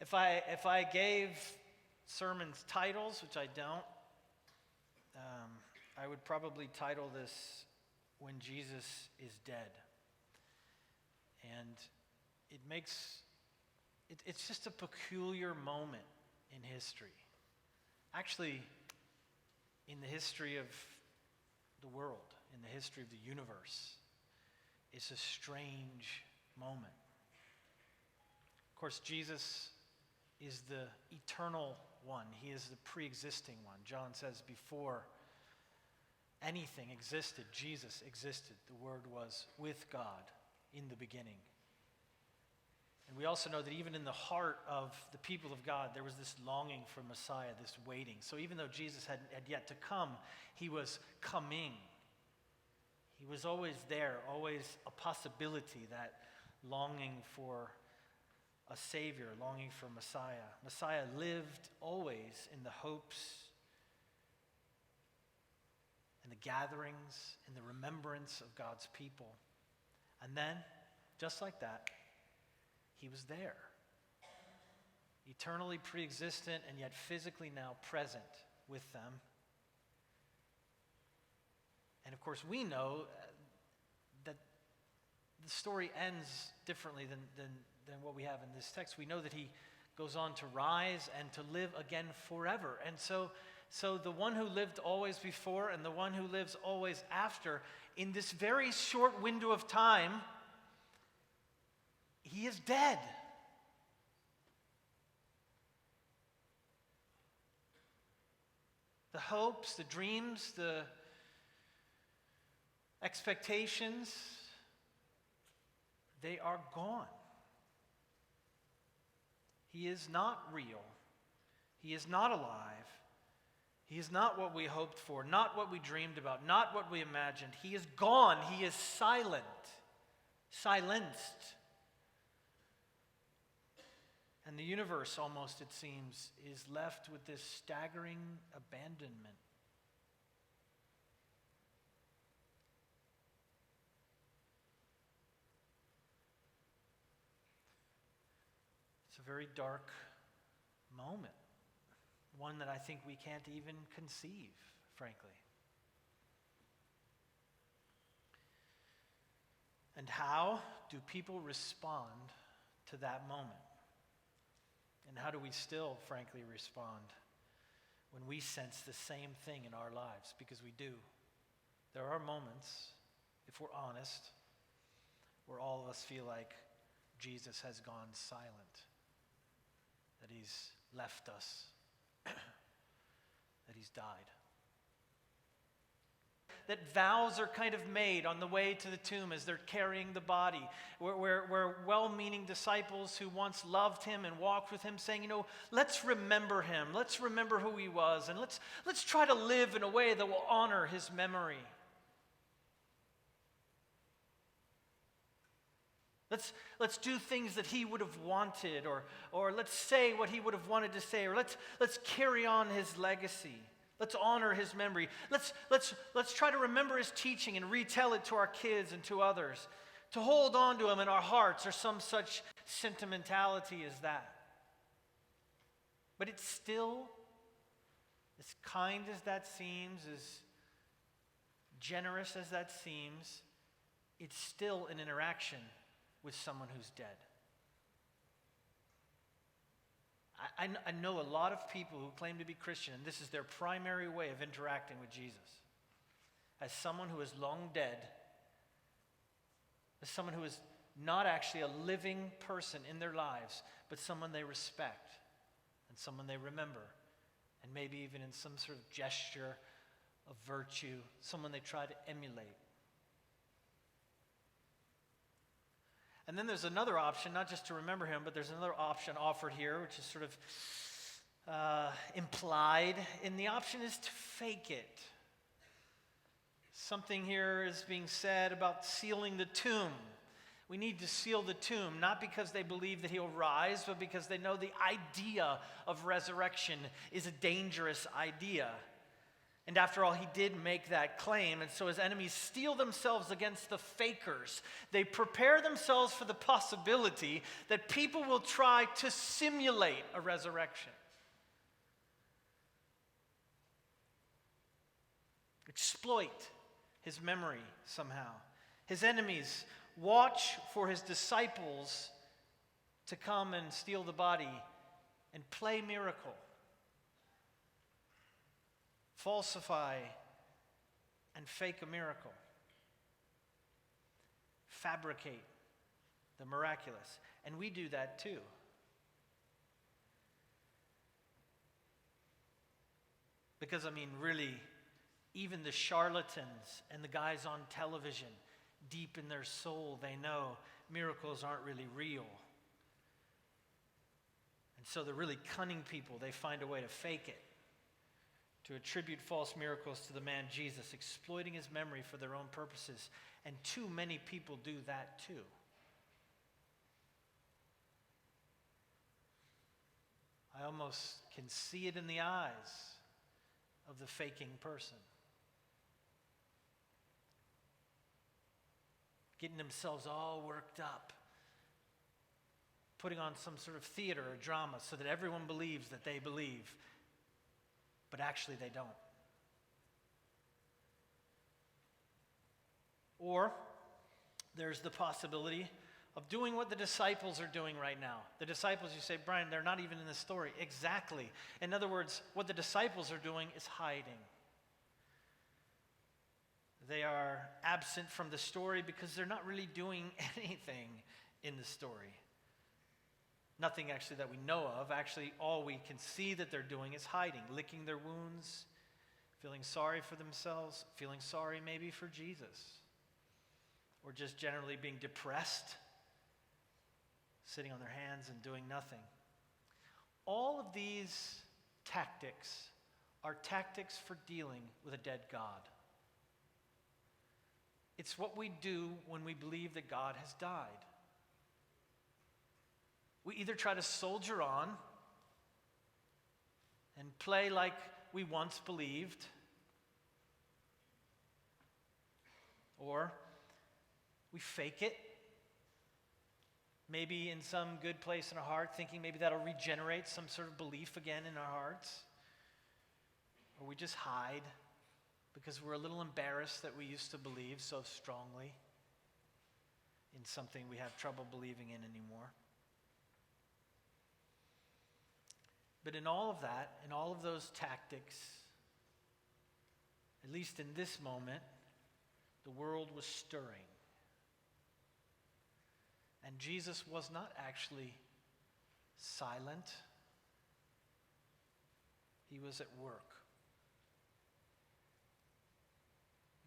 If I gave sermons titles, which I don't, I would probably title this "When Jesus is Dead." And it's just a peculiar moment in history. Actually, in the history of the world, in the history of the universe, it's a strange moment. Of course, Jesus is the eternal one. He is the pre-existing one. John says before anything existed, Jesus existed. The Word was with God in the beginning. And we also know that even in the heart of the people of God, there was this longing for Messiah, this waiting. So even though Jesus had yet to come, he was coming. He was always there, always a possibility, that longing for a Savior, longing for Messiah. Messiah lived always in the hopes and the gatherings and the remembrance of God's people. And then, just like that, he was there. Eternally pre-existent and yet physically now present with them. And of course, we know that the story ends differently than what we have in this text. We know that he goes on to rise and to live again forever. And so the one who lived always before and the one who lives always after, in this very short window of time, he is dead. The hopes, the dreams, the expectations, they are gone. He is not real. He is not alive. He is not what we hoped for, not what we dreamed about, not what we imagined. He is gone. He is silent, silenced. And the universe, almost it seems, is left with this staggering abandonment. It's a very dark moment, one that I think we can't even conceive, frankly. And how do people respond to that moment? And how do we still, frankly, respond when we sense the same thing in our lives? Because we do. There are moments, if we're honest, where all of us feel like Jesus has gone silent, that he's left us, that he's died. That vows are kind of made on the way to the tomb as they're carrying the body, where well-meaning disciples who once loved him and walked with him saying, let's remember him, let's remember who he was, and let's try to live in a way that will honor his memory. Let's do things that he would have wanted, or let's say what he would have wanted to say, or let's carry on his legacy. Let's honor his memory. Let's try to remember his teaching and retell it to our kids and to others. To hold on to him in our hearts or some such sentimentality as that. But it's still, as kind as that seems, as generous as that seems, it's still an interaction with someone who's dead. I know a lot of people who claim to be Christian, and this is their primary way of interacting with Jesus, as someone who is long dead, as someone who is not actually a living person in their lives, but someone they respect, and someone they remember, and maybe even in some sort of gesture of virtue, someone they try to emulate. And then there's another option, not just to remember him, but there's another option offered here, which is sort of implied. And the option is to fake it. Something here is being said about sealing the tomb. We need to seal the tomb, not because they believe that he'll rise, but because they know the idea of resurrection is a dangerous idea. And after all, he did make that claim, and so his enemies steel themselves against the fakers. They prepare themselves for the possibility that people will try to simulate a resurrection. Exploit his memory somehow. His enemies watch for his disciples to come and steal the body and play miracle, falsify and fake a miracle, fabricate the miraculous. And we do that too. Because, really, even the charlatans and the guys on television, deep in their soul, they know miracles aren't really real. And so the really cunning people, they find a way to fake it, to attribute false miracles to the man Jesus, exploiting his memory for their own purposes. And too many people do that too. I almost can see it in the eyes of the faking person. Getting themselves all worked up, putting on some sort of theater or drama so that everyone believes that they believe, but actually they don't. Or there's the possibility of doing what the disciples are doing right now. The disciples, you say, Brian, they're not even in the story. Exactly. In other words, what the disciples are doing is hiding. They are absent from the story because they're not really doing anything in the story. Nothing actually that we know of. Actually, all we can see that they're doing is hiding, licking their wounds, feeling sorry for themselves, feeling sorry maybe for Jesus, or just generally being depressed, sitting on their hands and doing nothing. All of these tactics are tactics for dealing with a dead God. It's what we do when we believe that God has died. We either try to soldier on and play like we once believed, or we fake it, maybe in some good place in our heart, thinking maybe that'll regenerate some sort of belief again in our hearts, or we just hide because we're a little embarrassed that we used to believe so strongly in something we have trouble believing in anymore. But in all of that, in all of those tactics, at least in this moment, the world was stirring. And Jesus was not actually silent. He was at work.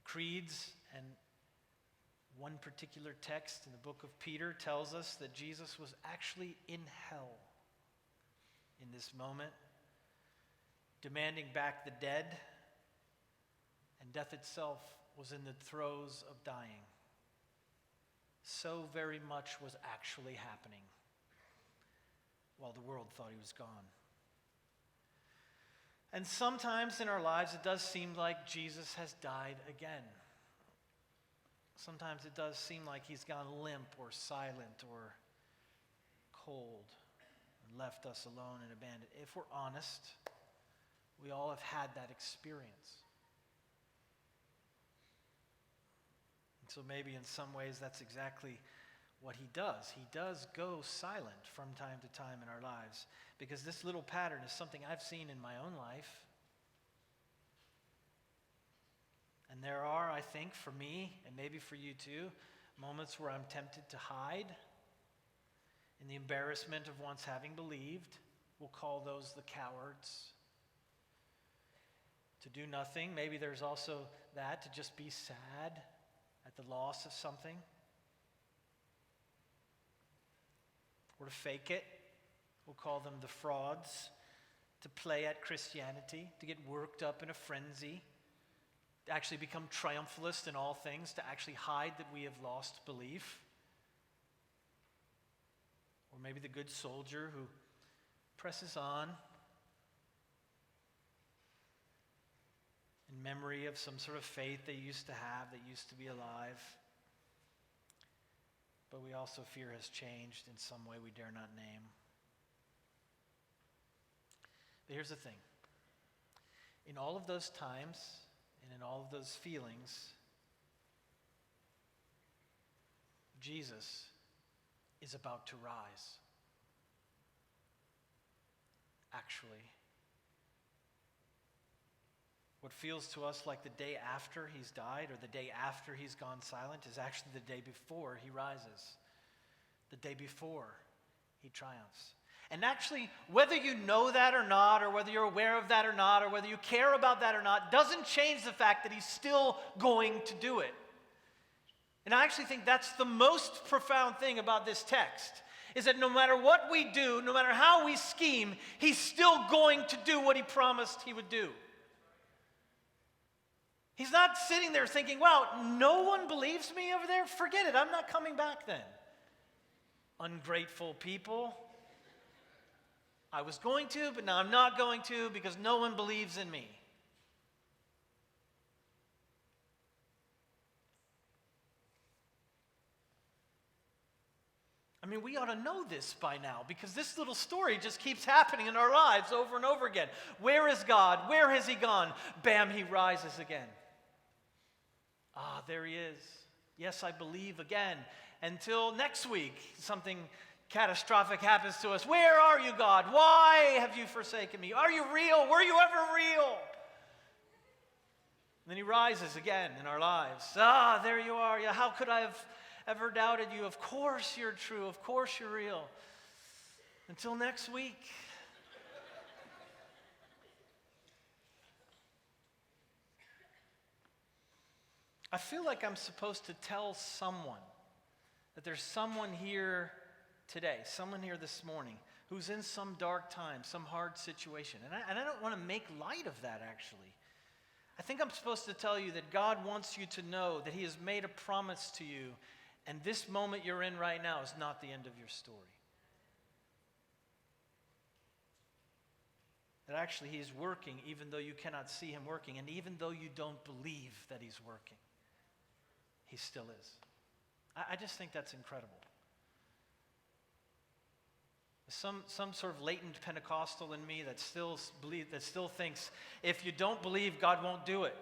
Creeds and one particular text in the book of Peter tells us that Jesus was actually in hell in this moment, demanding back the dead, and death itself was in the throes of dying. So very much was actually happening while the world thought he was gone. And sometimes in our lives it does seem like Jesus has died again. Sometimes it does seem like he's gone limp or silent or cold and left us alone and abandoned. If we're honest, we all have had that experience. And so maybe in some ways that's exactly what he does. He does go silent from time to time in our lives, because this little pattern is something I've seen in my own life. And there are, I think, for me, and maybe for you too, moments where I'm tempted to hide in the embarrassment of once having believed. We'll call those the cowards. To do nothing. Maybe there's also that, to just be sad at the loss of something. Or to fake it. We'll call them the frauds. To play at Christianity, to get worked up in a frenzy, to actually become triumphalist in all things, to actually hide that we have lost belief. Or maybe the good soldier who presses on, in memory of some sort of faith they used to have, that used to be alive. But we also fear has changed in some way we dare not name. But here's the thing. In all of those times and in all of those feelings, Jesus is about to rise. Actually, what feels to us like the day after he's died or the day after he's gone silent is actually the day before he rises, the day before he triumphs. And actually, whether you know that or not, or whether you're aware of that or not, or whether you care about that or not, doesn't change the fact that he's still going to do it. And I actually think that's the most profound thing about this text, is that no matter what we do, no matter how we scheme, he's still going to do what he promised he would do. He's not sitting there thinking, wow, no one believes me over there? Forget it, I'm not coming back then. Ungrateful people. I was going to, but now I'm not going to because no one believes in me. I mean, we ought to know this by now because this little story just keeps happening in our lives over and over again. Where is God? Where has he gone? Bam, he rises again. Ah, there he is. Yes, I believe again. Until next week, something catastrophic happens to us. Where are you, God? Why have you forsaken me? Are you real? Were you ever real? And then he rises again in our lives. Ah, there you are. Yeah, how could I have ever doubted you? Of course you're true. Of course you're real. Until next week. I feel like I'm supposed to tell someone that there's someone here today, someone here this morning who's in some dark time, some hard situation. And I don't want to make light of that, actually. I think I'm supposed to tell you that God wants you to know that he has made a promise to you, and this moment you're in right now is not the end of your story. That actually he's working even though you cannot see him working, and even though you don't believe that he's working, he still is. I just think that's incredible. Some sort of latent Pentecostal in me that still thinks if you don't believe, God won't do it.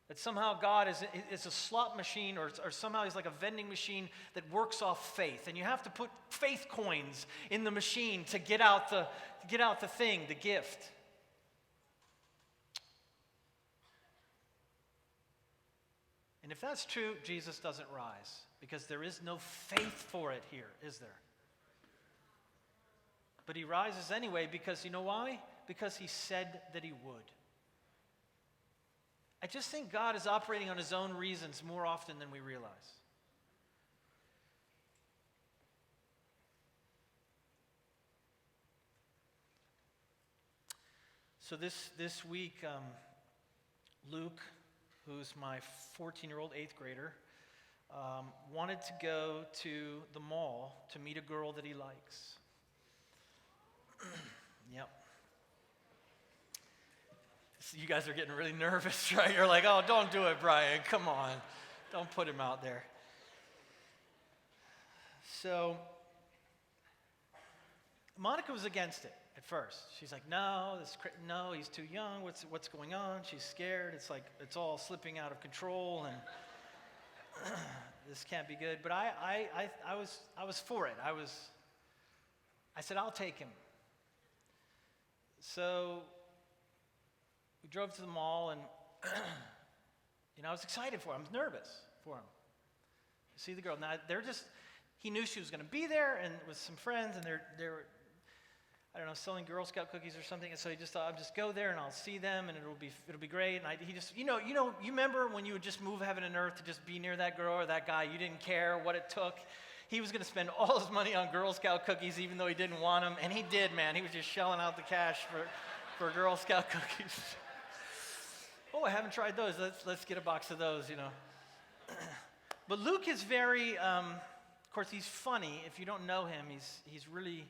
That somehow God is a slot machine, or somehow he's like a vending machine that works off faith, and you have to put faith coins in the machine to get out the thing, the gift. And if that's true, Jesus doesn't rise, because there is no faith for it here, is there? But he rises anyway because, you know why? Because he said that he would. I just think God is operating on his own reasons more often than we realize. So this week, Luke, who's my 14-year-old 8th grader, wanted to go to the mall to meet a girl that he likes. Yep. So you guys are getting really nervous, right? You're like, oh, don't do it, Brian. Come on. Don't put him out there. So Monica was against it at first. She's like, no, he's too young. What's going on? She's scared. It's like it's all slipping out of control, and this can't be good. But I was for it. I said, I'll take him. So we drove to the mall, and I was excited for him. I was nervous for him to see the girl. Now he knew she was going to be there, and with some friends, and they were, I don't know, selling Girl Scout cookies or something. And so he just thought, I'll just go there and I'll see them, and it'll be great. And he just, you remember when you would just move heaven and earth to just be near that girl or that guy? You didn't care what it took. He was going to spend all his money on Girl Scout cookies, even though he didn't want them, and he did, man. He was just shelling out the cash for Girl Scout cookies. Oh, I haven't tried those. Let's get a box of those, But Luke is very, of course, he's funny. If you don't know him, he's really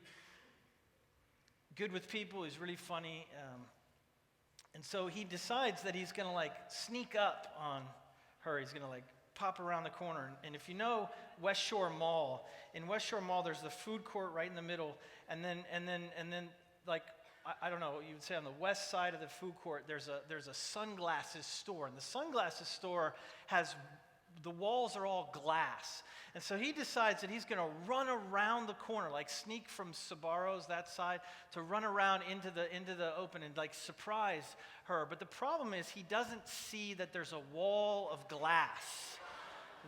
good with people. He's really funny. And so he decides that he's going to like sneak up on her. He's going to like pop around the corner. And if you know West Shore Mall, in West Shore Mall, there's the food court right in the middle. And then like, I don't know, you would say on the west side of the food court, there's a sunglasses store. And the sunglasses store has, the walls are all glass. And so he decides that he's going to run around the corner, like sneak from Sbarro's, that side, to run around into the open and like surprise her. But the problem is he doesn't see that there's a wall of glass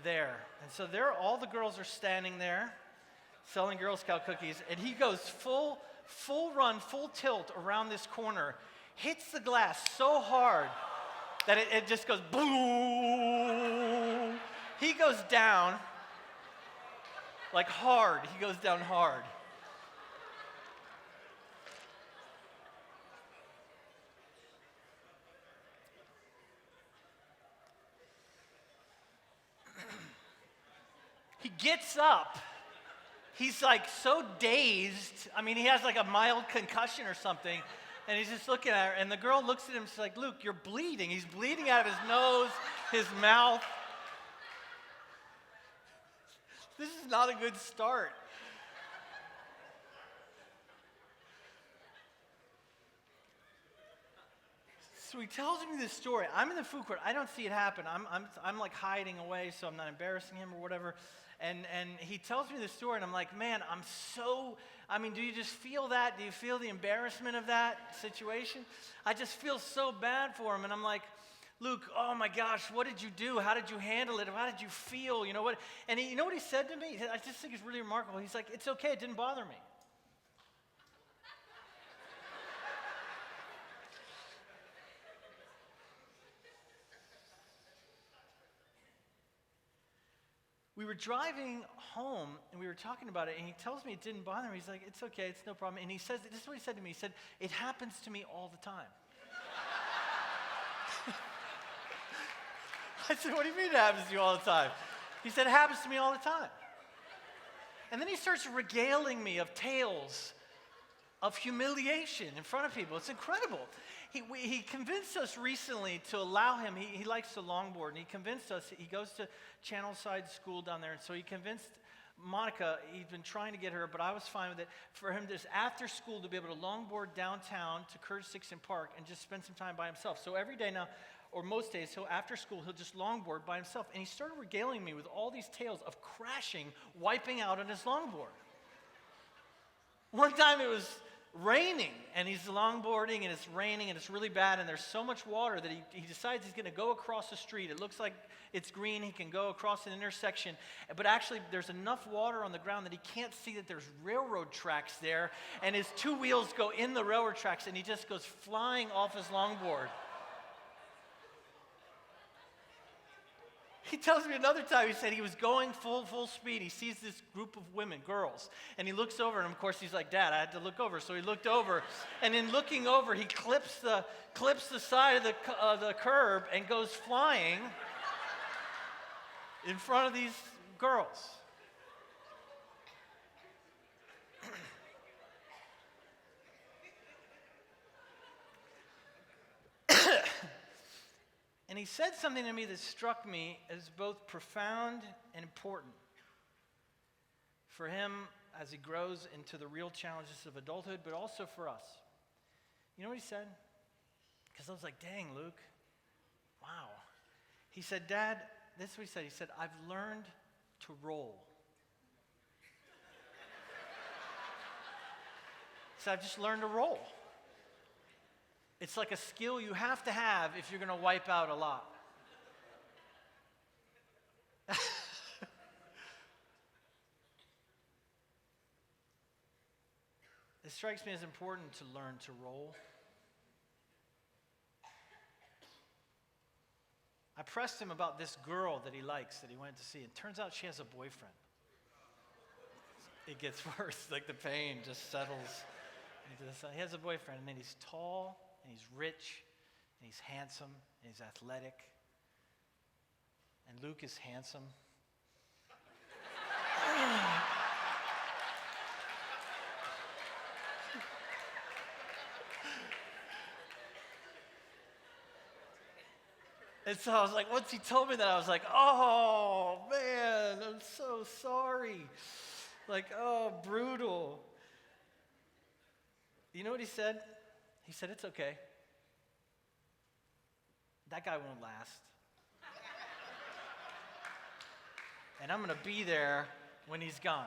there. And so all the girls are standing there selling Girl Scout cookies, and he goes full run, full tilt around this corner, hits the glass so hard that it just goes boom. He goes down like hard. He goes down hard. He gets up. He's like so dazed. I mean, he has like a mild concussion or something. And he's just looking at her. And the girl looks at him. She's like, Luke, you're bleeding. He's bleeding out of his nose, his mouth. This is not a good start. So he tells me this story. I'm in the food court. I don't see it happen. I'm like hiding away so I'm not embarrassing him or whatever. And he tells me this story, and I'm like, man, do you just feel that? Do you feel the embarrassment of that situation? I just feel so bad for him. And I'm like, Luke, oh my gosh, what did you do? How did you handle it? How did you feel? You know what? And you know what he said to me? I just think it's really remarkable. He's like, it's okay. It didn't bother me. We were driving home, and we were talking about it, and he tells me it didn't bother me. He's like, it's okay, it's no problem. And he says, this is what he said to me. He said, it happens to me all the time. I said, what do you mean it happens to you all the time? He said, it happens to me all the time. And then he starts regaling me of tales of humiliation in front of people. It's incredible. He convinced us recently to allow him, he likes to longboard, and he convinced us, he goes to Channelside School down there, and so he convinced Monica, he's been trying to get her, but I was fine with it, for him just after school to be able to longboard downtown to Curtis Dixon Park and just spend some time by himself. So every day now, or most days, after school, he'll just longboard by himself. And he started regaling me with all these tales of crashing, wiping out on his longboard. One time it was raining, and he's longboarding, and it's raining, and it's really bad, and there's so much water that he decides he's going to go across the street. It looks like it's green. He can go across an intersection, but actually there's enough water on the ground that he can't see that there's railroad tracks there, and his two wheels go in the railroad tracks, and he just goes flying off his longboard. He tells me another time, he said he was going full speed. He sees this group of women, girls, and he looks over, and of course he's like, Dad, I had to look over. So he looked over, and in looking over, he clips the side of the curb and goes flying in front of these girls. And he said something to me that struck me as both profound and important for him as he grows into the real challenges of adulthood, but also for us. You know what he said? Because I was like, dang, Luke, wow. He said, Dad, this is what he said. He said, I've learned to roll. He said, I've just learned to roll. It's like a skill you have to have if you're going to wipe out a lot. It strikes me as important to learn to roll. I pressed him about this girl that he likes, that he went to see. It turns out she has a boyfriend. It gets worse, like the pain just settles. He has a boyfriend, and then he's tall, and he's rich, and he's handsome, and he's athletic. And Luke is handsome. And so I was like, once he told me that, I was like, oh, man, I'm so sorry. Like, oh, brutal. You know what he said? He said, it's okay. That guy won't last. And I'm going to be there when he's gone.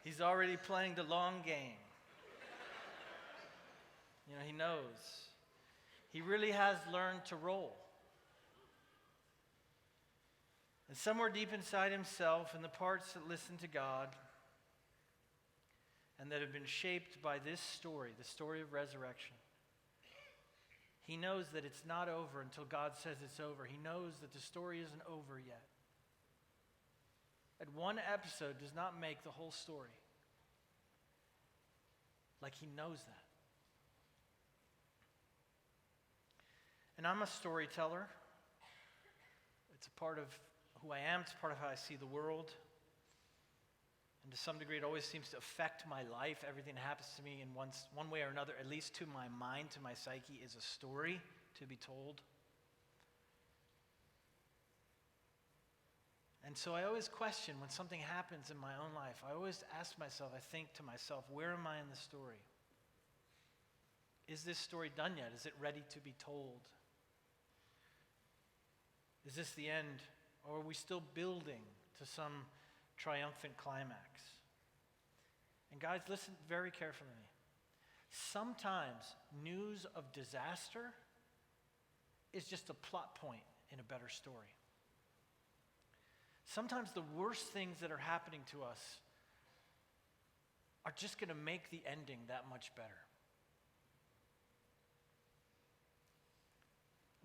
He's already playing the long game. You know, he knows. He really has learned to roll. And somewhere deep inside himself, in the parts that listen to God and that have been shaped by this story, the story of resurrection, he knows that it's not over until God says it's over. He knows that the story isn't over yet. That one episode does not make the whole story. Like he knows that. And I'm a storyteller. It's a part of who I am. It's part of how I see the world. And to some degree, it always seems to affect my life. Everything that happens to me in one way or another, at least to my mind, to my psyche, is a story to be told. And so I always question when something happens in my own life. I always ask myself, I think to myself, where am I in the story? Is this story done yet? Is it ready to be told? Is this the end? Or are we still building to some triumphant climax? And guys, listen very carefully to me. Sometimes news of disaster is just a plot point in a better story. Sometimes the worst things that are happening to us are just going to make the ending that much better.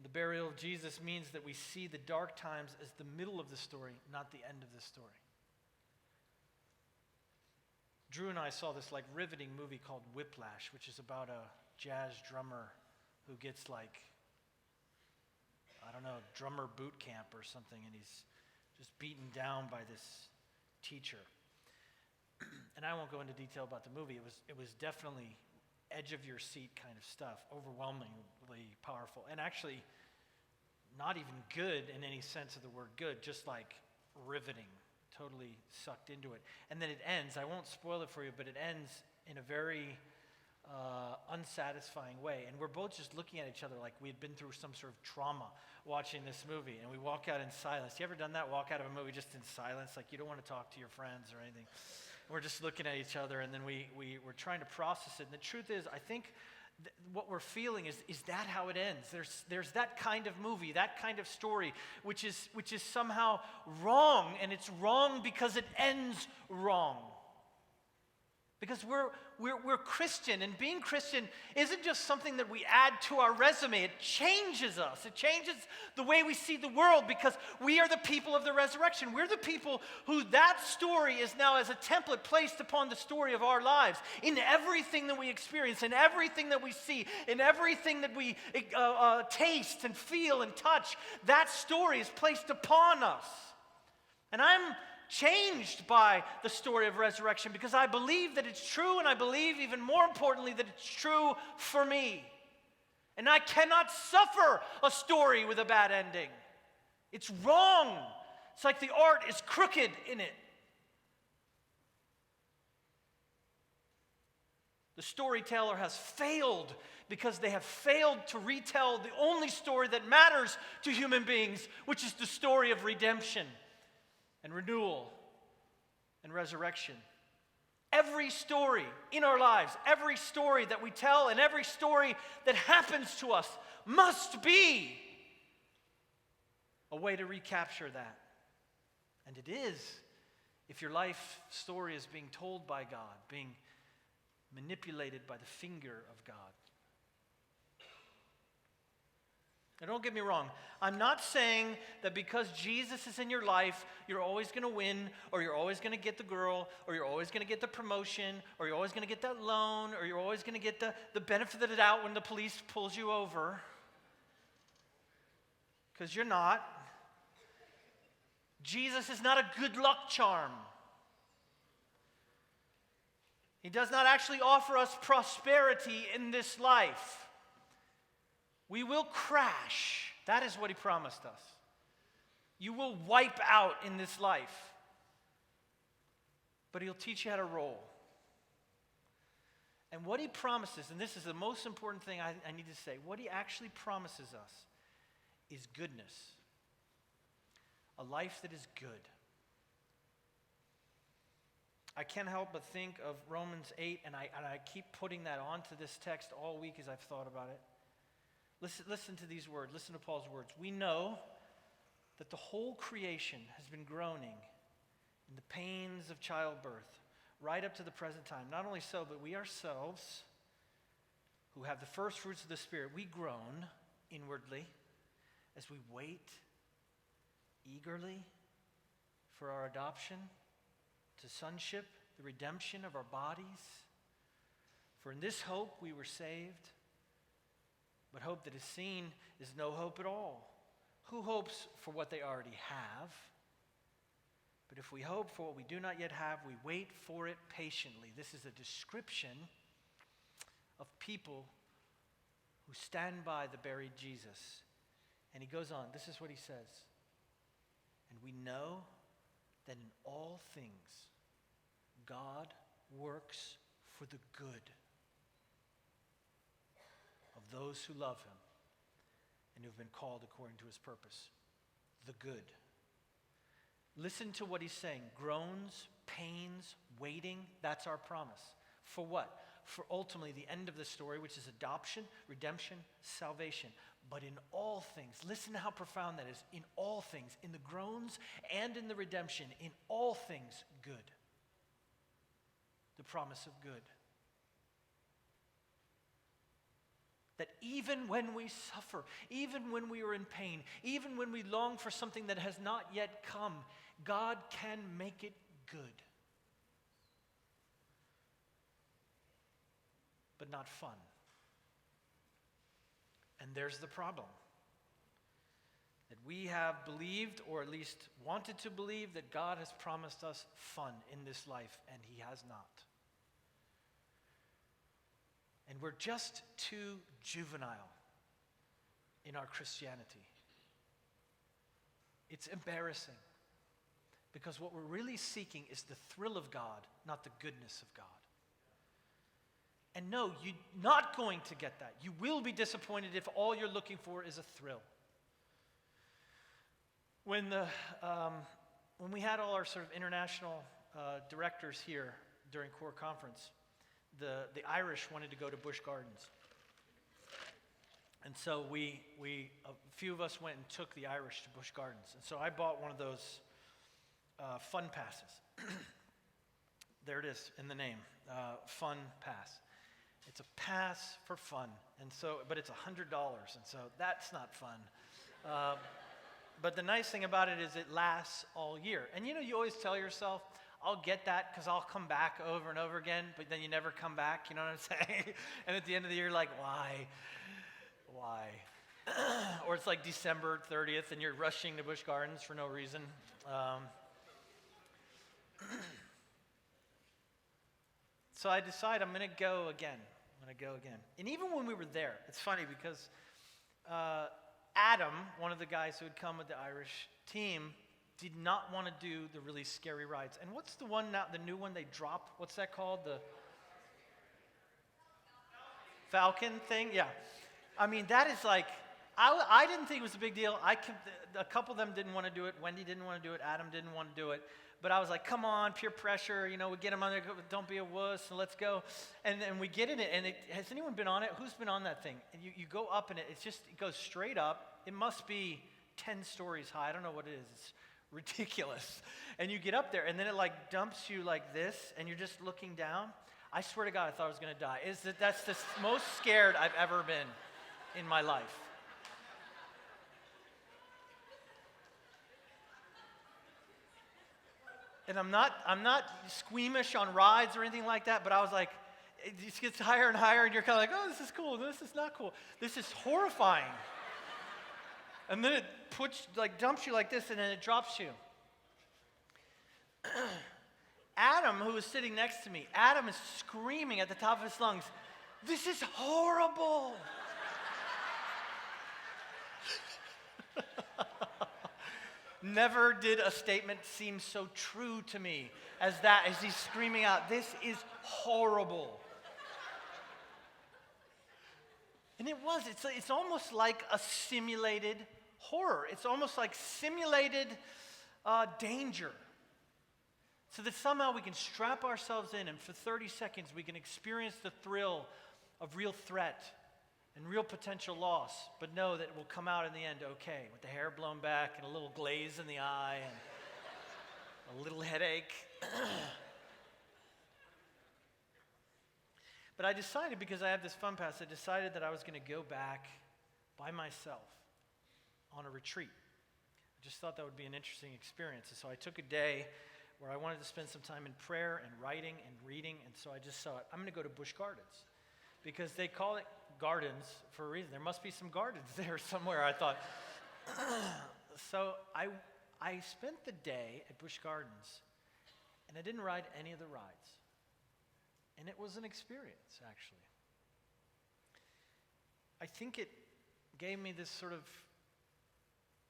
The burial of Jesus means that we see the dark times as the middle of the story, not the end of the story. Drew and I saw this riveting movie called Whiplash, which is about a jazz drummer who gets drummer boot camp or something, and he's just beaten down by this teacher. And I won't go into detail about the movie. It was definitely edge of your seat kind of stuff, overwhelmingly powerful, and actually not even good in any sense of the word good, just riveting, totally sucked into it. And then it ends, I won't spoil it for you, but it ends in a very unsatisfying way. And we're both just looking at each other like we had been through some sort of trauma watching this movie. And we walk out in silence. You ever done that? Walk out of a movie just in silence? Like you don't want to talk to your friends or anything. We're just looking at each other, and then we're trying to process it. And the truth is, I think what we're feeling is that how it ends? There's that kind of movie, that kind of story, which is somehow wrong, and it's wrong because it ends wrong. Because we're Christian, and being Christian isn't just something that we add to our resume. It changes us. It changes the way we see the world, because we are the people of the resurrection. We're the people who that story is now as a template placed upon the story of our lives. In everything that we experience, in everything that we see, in everything that we taste and feel and touch, that story is placed upon us. And I'm changed by the story of resurrection because I believe that it's true, and I believe even more importantly that it's true for me. And I cannot suffer a story with a bad ending. It's wrong. It's like the art is crooked in it. The storyteller has failed because they have failed to retell the only story that matters to human beings, which is the story of redemption and renewal and resurrection. Every story in our lives, every story that we tell, and every story that happens to us must be a way to recapture that. And it is, if your life story is being told by God, being manipulated by the finger of God. Now, don't get me wrong. I'm not saying that because Jesus is in your life, you're always going to win, or you're always going to get the girl, or you're always going to get the promotion, or you're always going to get that loan, or you're always going to get the benefit of the doubt when the police pulls you over. Because you're not. Jesus is not a good luck charm. He does not actually offer us prosperity in this life. We will crash. That is what he promised us. You will wipe out in this life. But he'll teach you how to roll. And what he promises, and this is the most important thing I need to say, what he actually promises us is goodness. A life that is good. I can't help but think of Romans 8, and I keep putting that onto this text all week as I've thought about it. Listen to these words. Listen to Paul's words. We know that the whole creation has been groaning in the pains of childbirth right up to the present time. Not only so, but we ourselves, who have the first fruits of the Spirit, we groan inwardly as we wait eagerly for our adoption to sonship, the redemption of our bodies. For in this hope we were saved. But hope that is seen is no hope at all. Who hopes for what they already have? But if we hope for what we do not yet have, we wait for it patiently. This is a description of people who stand by the buried Jesus. And he goes on, this is what he says. And we know that in all things, God works for the good of those who love him and who have been called according to his purpose. The good. Listen to what he's saying. Groans, pains, waiting, that's our promise. For what? For ultimately the end of the story, which is adoption, redemption, salvation. But in all things, listen to how profound that is. In all things, in the groans and in the redemption, in all things, good. The promise of good. That even when we suffer, even when we are in pain, even when we long for something that has not yet come, God can make it good. But not fun. And there's the problem. That we have believed, or at least wanted to believe, that God has promised us fun in this life, and he has not. And we're just too juvenile in our Christianity. It's embarrassing. Because what we're really seeking is the thrill of God, not the goodness of God. And no, you're not going to get that. You will be disappointed if all you're looking for is a thrill. When we had all our sort of international directors here during Core Conference, the Irish wanted to go to Busch Gardens. And so a few of us went and took the Irish to Busch Gardens. And so I bought one of those fun passes. There it is in the name, Fun Pass. It's a pass for fun, and so, but it's $100, and so that's not fun. But the nice thing about it is it lasts all year. And you know, you always tell yourself, I'll get that because I'll come back over and over again, but then you never come back, you know what I'm saying? And at the end of the year, you're like, why? Or it's like December 30th, and you're rushing to Busch Gardens for no reason. So I decide I'm going to go again. And even when we were there, it's funny because Adam, one of the guys who had come with the Irish team, did not want to do the really scary rides. And what's the one now, the new one they drop? What's that called? The Falcon thing? Yeah. I mean, that is like, I didn't think it was a big deal. A couple of them didn't want to do it. Wendy didn't want to do it. Adam didn't want to do it. But I was like, come on, peer pressure, you know, we get them on there, don't be a wuss, and let's go. And we get in it, and has anyone been on it? Who's been on that thing? And you go up in it, it goes straight up. It must be 10 stories high. I don't know what it is. It's ridiculous. And you get up there, and then it like dumps you like this, and you're just looking down. I swear to God, I thought I was going to die. That's the most scared I've ever been in my life. And I'm not squeamish on rides or anything like that, but I was like, it just gets higher and higher, and you're kind of like, oh, this is cool, this is not cool. This is horrifying. And then it dumps you like this, and then it drops you. who was sitting next to me, Adam is screaming at the top of his lungs, "This is horrible." Never did a statement seem so true to me as that, as he's screaming out, "This is horrible." And it was. It's almost like a simulated horror. It's almost like simulated danger. So that somehow we can strap ourselves in, and for 30 seconds we can experience the thrill of real threat and real potential loss, but know that it will come out in the end okay, with the hair blown back and a little glaze in the eye and a little headache. But I decided, because I have this fun pass, I decided that I was going to go back by myself on a retreat. I just thought that would be an interesting experience. And so I took a day where I wanted to spend some time in prayer and writing and reading. And so I just thought, I'm going to go to Busch Gardens, because they call it gardens for a reason. There must be some gardens there somewhere, I thought. So I spent the day at Busch Gardens, and I didn't ride any of the rides. And it was an experience, actually. I think it gave me this sort of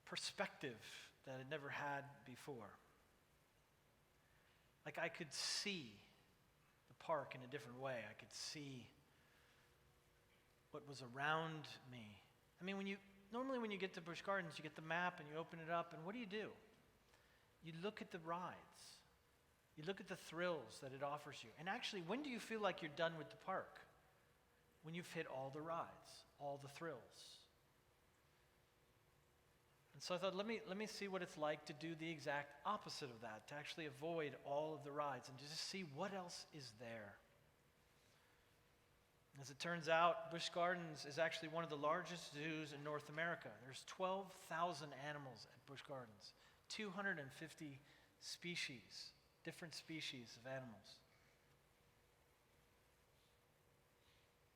perspective that I'd never had before. Like, I could see the park in a different way. I could see what was around me. I mean, normally when you get to Busch Gardens, you get the map and you open it up, and what do? You look at the rides. You look at the thrills that it offers you. And actually, when do you feel like you're done with the park? When you've hit all the rides, all the thrills. And so I thought, let me see what it's like to do the exact opposite of that, to actually avoid all of the rides and just see what else is there. As it turns out, Busch Gardens is actually one of the largest zoos in North America. There's 12,000 animals at Busch Gardens, 250 species. Different species of animals.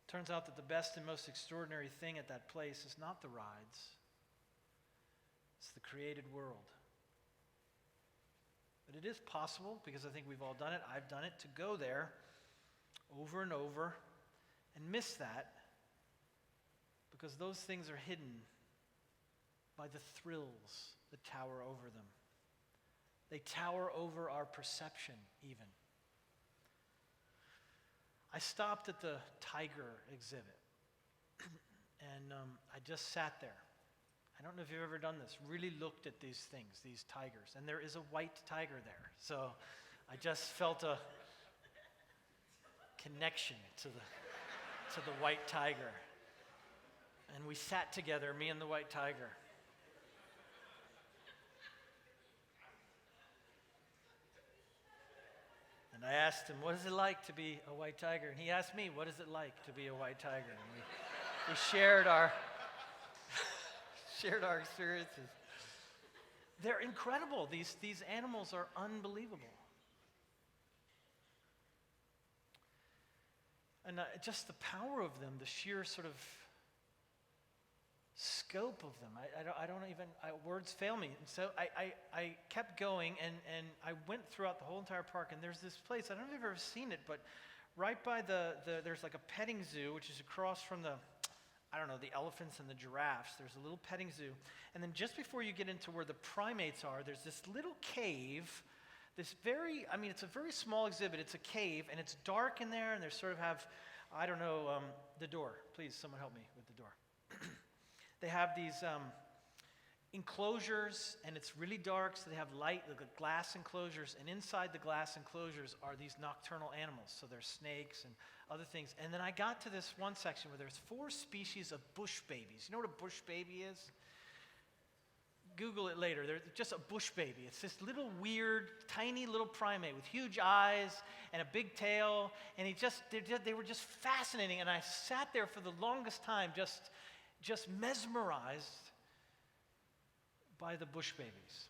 Turns out that the best and most extraordinary thing at that place is not the rides. It's the created world. But it is possible, because I think we've all done it, I've done it, to go there over and over and miss that, because those things are hidden by the thrills that tower over them. They tower over our perception, even. I stopped at the tiger exhibit, and I just sat there. I don't know if you've ever done this, really looked at these things, these tigers, and there is a white tiger there. So I just felt a connection to the white tiger. And we sat together, me and the white tiger. And I asked him, "What is it like to be a white tiger?" And he asked me, "What is it like to be a white tiger?" And we shared our experiences. They're incredible. These animals are unbelievable. And just the power of them, the sheer sort of scope of them. I don't even, words fail me. And so I kept going, and I went throughout the whole entire park, and there's this place, I don't know if you've ever seen it, but right by there's like a petting zoo, which is across from the elephants and the giraffes. There's a little petting zoo. And then just before you get into where the primates are, there's this little cave, it's a very small exhibit. It's a cave, and it's dark in there, and they sort of have, the door. Please, someone help me with the door. They have these enclosures, and it's really dark, so they have light, like glass enclosures, and inside the glass enclosures are these nocturnal animals. So there's snakes and other things. And then I got to this one section where there's 4 species of bush babies. You know what a bush baby is? Google it later. They're just a bush baby. It's this little weird, tiny little primate with huge eyes and a big tail, and they were just fascinating. And I sat there for the longest time just mesmerized by the bush babies.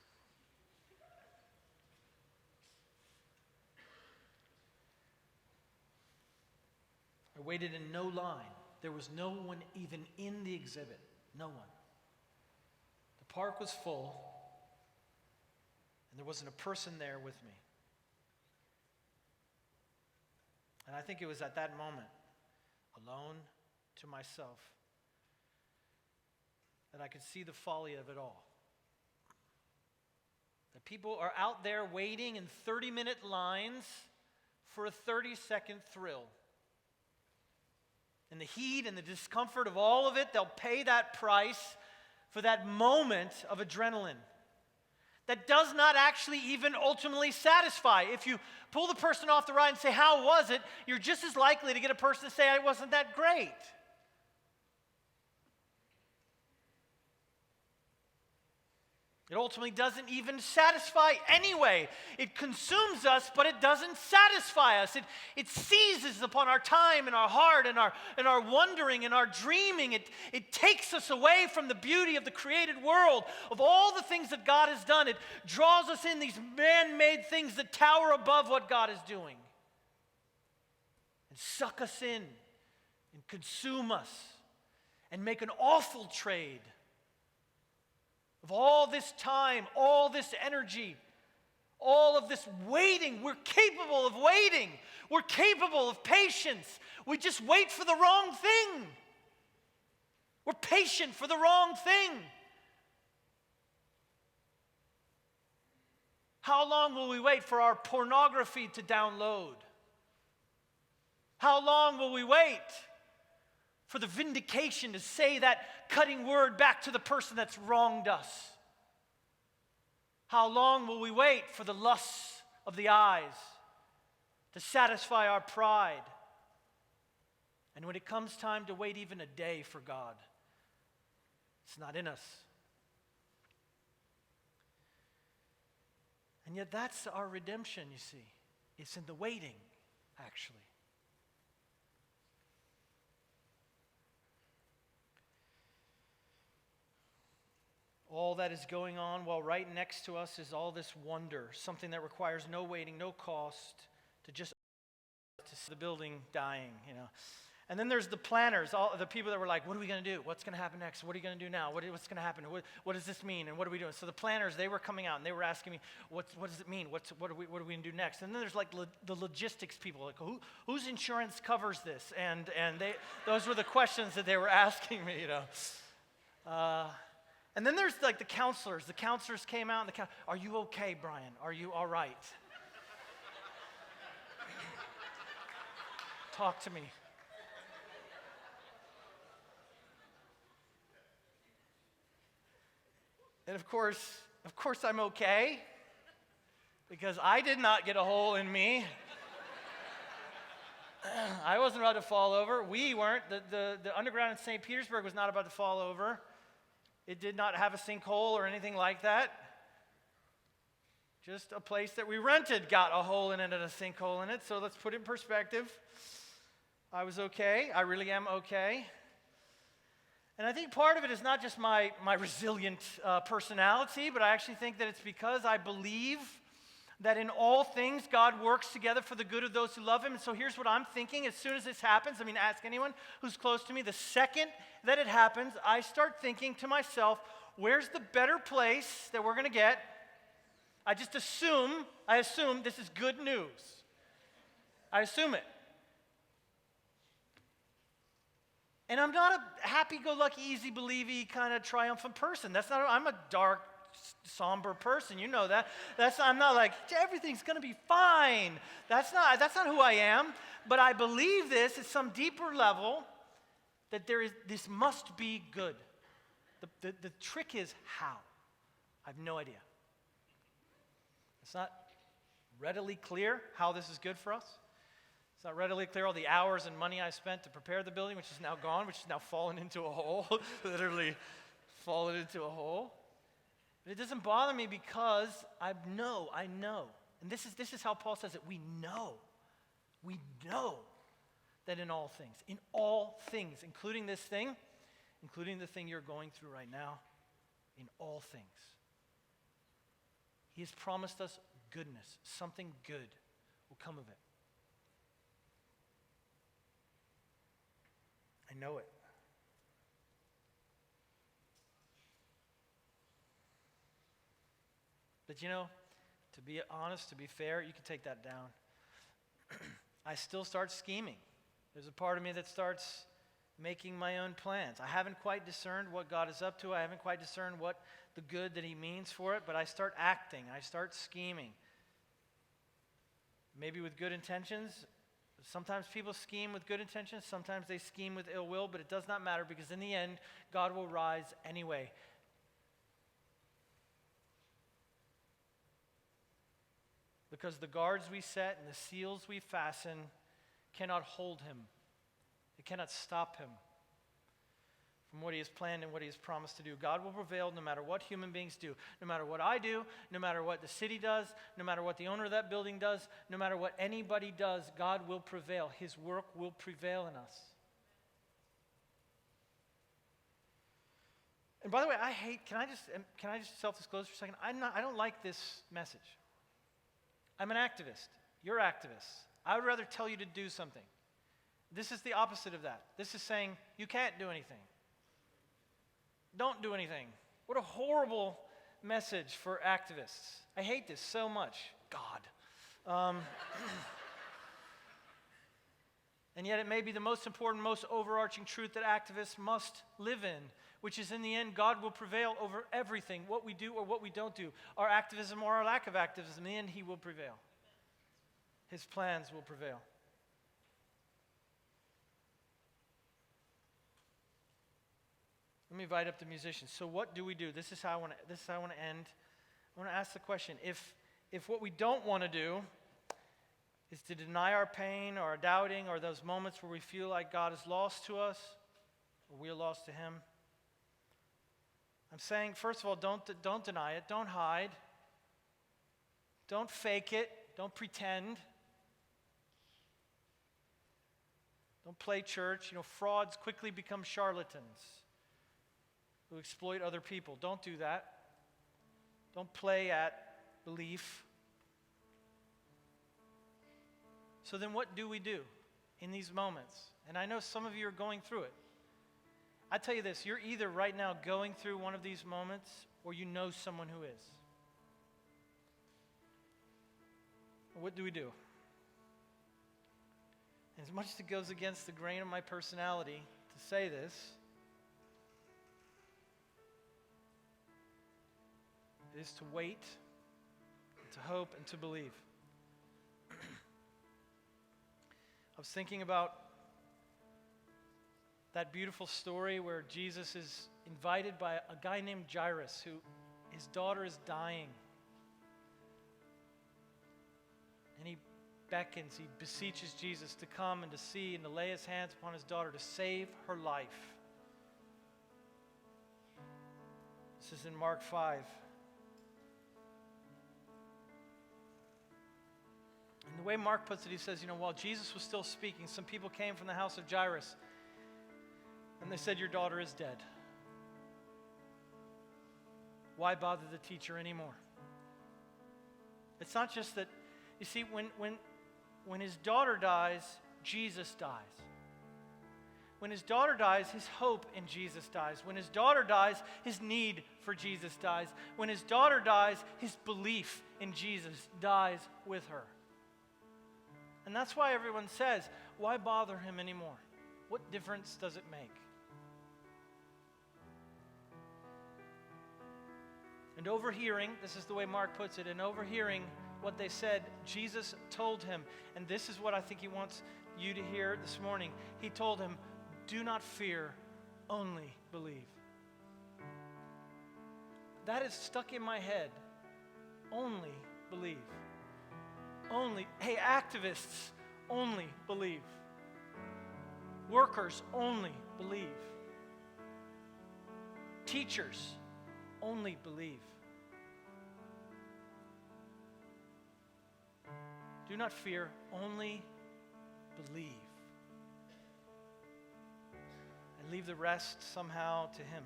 I waited in no line. There was no one even in the exhibit. No one. The park was full, and there wasn't a person there with me. And I think it was at that moment, alone to myself, that I could see the folly of it all. That people are out there waiting in 30-minute lines for a 30-second thrill. And the heat and the discomfort of all of it, they'll pay that price for that moment of adrenaline that does not actually even ultimately satisfy. If you pull the person off the ride and say, "How was it?" you're just as likely to get a person to say, "It wasn't that great." It ultimately doesn't even satisfy anyway. It consumes us, but it doesn't satisfy us. It seizes upon our time and our heart and our wondering and our dreaming. It takes us away from the beauty of the created world, of all the things that God has done. It draws us in these man-made things that tower above what God is doing and suck us in and consume us and make an awful trade of all this time, all this energy, all of this waiting. We're capable of waiting. We're capable of patience. We just wait for the wrong thing. We're patient for the wrong thing. How long will we wait for our pornography to download? How long will we wait for the vindication to say that cutting word back to the person that's wronged us? How long will we wait for the lusts of the eyes to satisfy our pride? And when it comes time to wait even a day for God, it's not in us. And yet that's our redemption, you see. It's in the waiting, actually. All that is going on while right next to us is all this wonder, something that requires no waiting, no cost, to just to see the building dying, you know. And then there's the planners, all the people that were like, "What are we going to do? What's going to happen next? What are you going to do now? What's going to happen? What does this mean? And what are we doing?" So the planners, they were coming out and they were asking me, what does it mean? What are we going to do next? And then there's like the logistics people, like whose insurance covers this? And those were the questions that they were asking me, you know. And then there's like the counselors. The counselors came out and "Are you okay, Brian? Are you all right? Talk to me." And of course I'm okay, because I did not get a hole in me. I wasn't about to fall over. We weren't. The underground in St. Petersburg was not about to fall over. It did not have a sinkhole or anything like that. Just a place that we rented got a hole in it and a sinkhole in it. So let's put it in perspective. I was okay. I really am okay. And I think part of it is not just my resilient personality, but I actually think that it's because I believe that in all things God works together for the good of those who love Him. And so here's what I'm thinking. As soon as this happens, ask anyone who's close to me, the second that it happens, I start thinking to myself, where's the better place that we're going to get? I assume this is good news. I assume it. And I'm not a happy-go-lucky, easy-believey kind of triumphant person. I'm a dark, somber person. You know that. I'm not like, everything's going to be fine. That's not who I am. But I believe this at some deeper level, that this must be good. The trick is how. I have no idea. It's not readily clear how this is good for us. It's not readily clear all the hours and money I spent to prepare the building, which is now gone, which is now fallen into a hole, literally fallen into a hole. But it doesn't bother me because I know. And this is how Paul says it. We know that in all things, including this thing, including the thing you're going through right now, in all things, He has promised us goodness. Something good will come of it. I know it. But to be honest, to be fair, you can take that down. I still start scheming. There's a part of me that starts making my own plans. I haven't quite discerned what God is up to. I haven't quite discerned what the good that he means for it, but I start acting. I start scheming. Maybe with good intentions. Sometimes people scheme with good intentions. Sometimes they scheme with ill will, but it does not matter because in the end, God will rise anyway. Because the guards we set and the seals we fasten cannot hold him. It cannot stop him from what he has planned and what he has promised to do. God will prevail no matter what human beings do. No matter what I do, no matter what the city does, no matter what the owner of that building does, no matter what anybody does, God will prevail. His work will prevail in us. And by the way, can I just self-disclose for a second? I don't like this message. I'm an activist. You're activists. I would rather tell you to do something. This is the opposite of that. This is saying you can't do anything. Don't do anything. What a horrible message for activists. I hate this so much. God. And yet it may be the most important, most overarching truth that activists must live in, which is in the end, God will prevail over everything, what we do or what we don't do, our activism or our lack of activism. In the end, he will prevail. His plans will prevail. Let me invite up the musicians. So what do we do? This is how I want to end. I want to ask the question, if what we don't want to do is to deny our pain or our doubting or those moments where we feel like God is lost to us or we are lost to him, I'm saying, first of all, don't deny it. Don't hide. Don't fake it. Don't pretend. Don't play church. Frauds quickly become charlatans who exploit other people. Don't do that. Don't play at belief. So then what do we do in these moments? And I know some of you are going through it. I tell you this, you're either right now going through one of these moments or you know someone who is. What do we do? And as much as it goes against the grain of my personality to say this, it is to wait, to hope, and to believe. I was thinking about that beautiful story where Jesus is invited by a guy named Jairus, who his daughter is dying. And he beckons, he beseeches Jesus to come and to see and to lay his hands upon his daughter to save her life. This is in Mark 5. And the way Mark puts it, he says, while Jesus was still speaking, some people came from the house of Jairus, and they said, your daughter is dead. Why bother the teacher anymore? It's not just that, you see, when his daughter dies, Jesus dies. When his daughter dies, his hope in Jesus dies. When his daughter dies, his need for Jesus dies. When his daughter dies, his belief in Jesus dies with her. And that's why everyone says, why bother him anymore? What difference does it make? And overhearing, this is the way Mark puts it, and overhearing what they said, Jesus told him, and this is what I think he wants you to hear this morning. He told him, do not fear, only believe. That is stuck in my head. Only believe. Only, hey, activists, only believe. Workers, only believe. Teachers, only believe. Do not fear, only believe. And leave the rest somehow to him.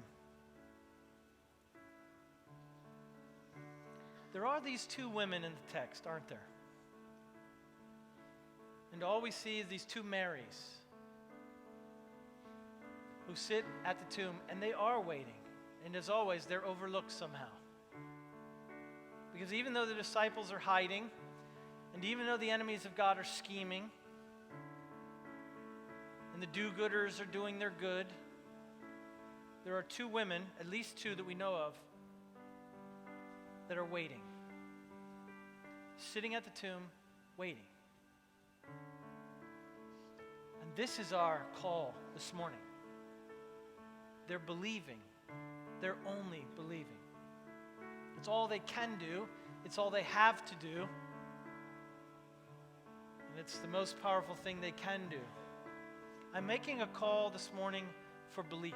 There are these two women in the text, aren't there? And all we see is these two Marys who sit at the tomb, and they are waiting. And as always, they're overlooked somehow. Because even though the disciples are hiding, and even though the enemies of God are scheming, and the do-gooders are doing their good, there are two women, at least two that we know of, that are waiting. Sitting at the tomb, waiting. And this is our call this morning. They're believing. They're only believing. It's all they can do. It's all they have to do. And it's the most powerful thing they can do. I'm making a call this morning for belief,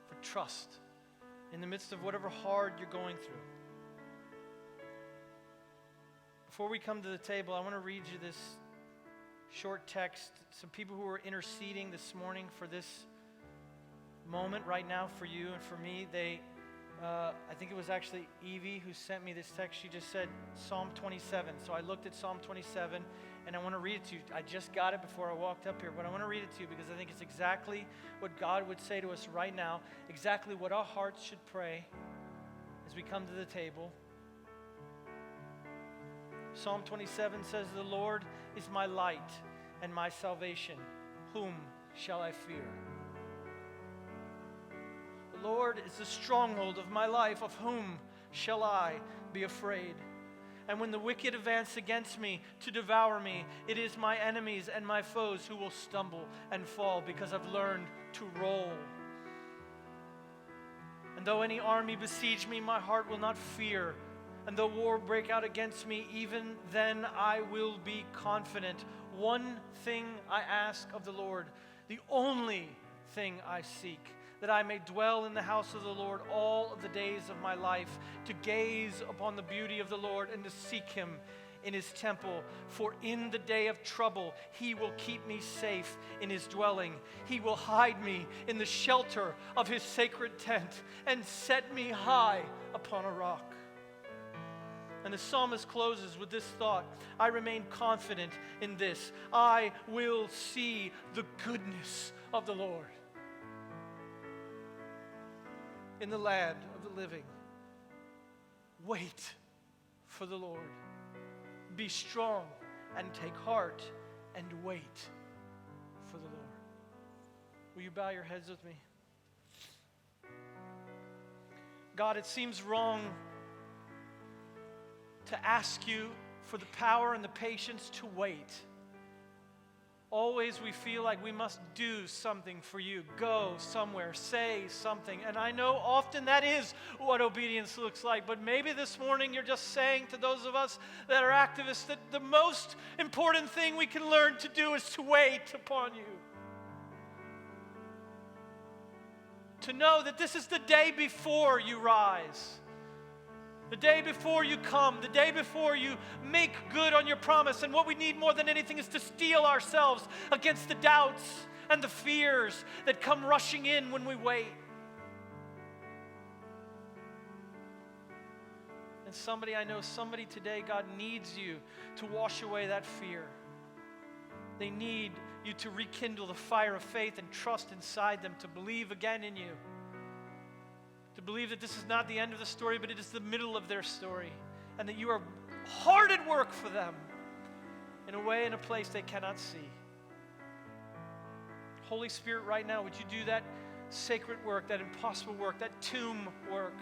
for trust, in the midst of whatever hard you're going through. Before we come to the table, I want to read you this short text. Some people who are interceding this morning for this moment right now for you and for me, I think it was actually Evie who sent me this text. She just said Psalm 27. So I looked at Psalm 27, and I want to read it to you. I just got it before I walked up here, but I want to read it to you because I think it's exactly what God would say to us right now, exactly what our hearts should pray as we come to the table. Psalm 27 says, "The Lord is my light and my salvation. Whom shall I fear? The Lord is the stronghold of my life. Of whom shall I be afraid? And when the wicked advance against me to devour me, it is my enemies and my foes who will stumble and fall because I've learned to roll. And though any army besiege me, my heart will not fear. And though war break out against me, even then I will be confident. One thing I ask of the Lord, the only thing I seek, that I may dwell in the house of the Lord all of the days of my life, to gaze upon the beauty of the Lord and to seek Him in His temple. For in the day of trouble He will keep me safe in His dwelling. He will hide me in the shelter of His sacred tent and set me high upon a rock." And the psalmist closes with this thought: I remain confident in this. I will see the goodness of the Lord in the land of the living. Wait for the Lord. Be strong and take heart and wait for the Lord. Will you bow your heads with me? God, it seems wrong to ask you for the power and the patience to wait. Always we feel like we must do something for you, go somewhere, say something. And I know often that is what obedience looks like, but maybe this morning you're just saying to those of us that are activists that the most important thing we can learn to do is to wait upon you. To know that this is the day before you rise. The day before you come, the day before you make good on your promise. And what we need more than anything is to steel ourselves against the doubts and the fears that come rushing in when we wait. And I know somebody today, God needs you to wash away that fear. They need you to rekindle the fire of faith and trust inside them, to believe again in you. To believe that this is not the end of the story, but it is the middle of their story. And that you are hard at work for them in a way, in a place they cannot see. Holy Spirit, right now, would you do that sacred work, that impossible work, that tomb work?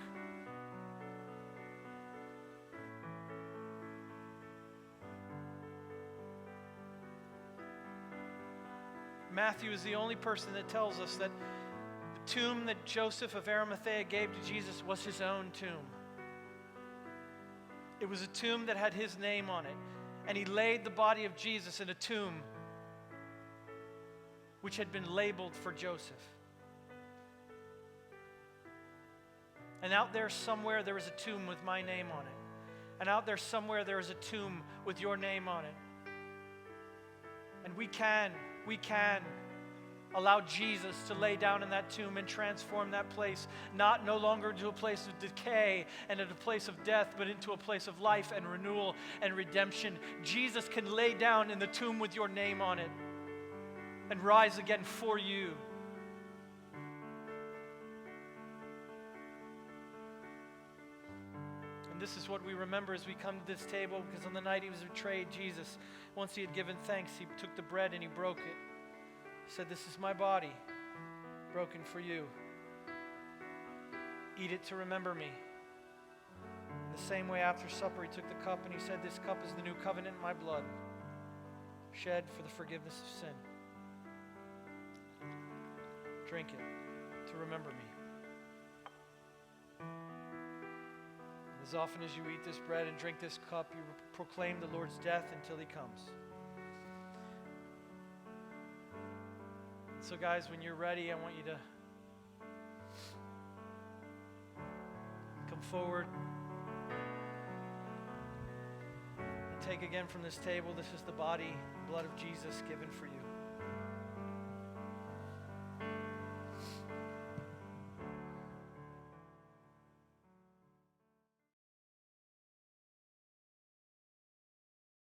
Matthew is the only person that tells us that the tomb that Joseph of Arimathea gave to Jesus was his own tomb. It was a tomb that had his name on it. And he laid the body of Jesus in a tomb which had been labeled for Joseph. And out there somewhere there is a tomb with my name on it. And out there somewhere there is a tomb with your name on it. And we can allow Jesus to lay down in that tomb and transform that place, no longer into a place of decay and into a place of death, but into a place of life and renewal and redemption. Jesus can lay down in the tomb with your name on it and rise again for you. And this is what we remember as we come to this table, because on the night he was betrayed, Jesus, once he had given thanks, he took the bread and he broke it. said, "This is my body broken for you. Eat it to remember me." In the same way, after supper, he took the cup and he said, "This cup is the new covenant in my blood, shed for the forgiveness of sin. Drink it to remember me." As often as you eat this bread and drink this cup, you proclaim the Lord's death until he comes. So guys, when you're ready, I want you to come forward and take again from this table. This is the body and blood of Jesus given for you.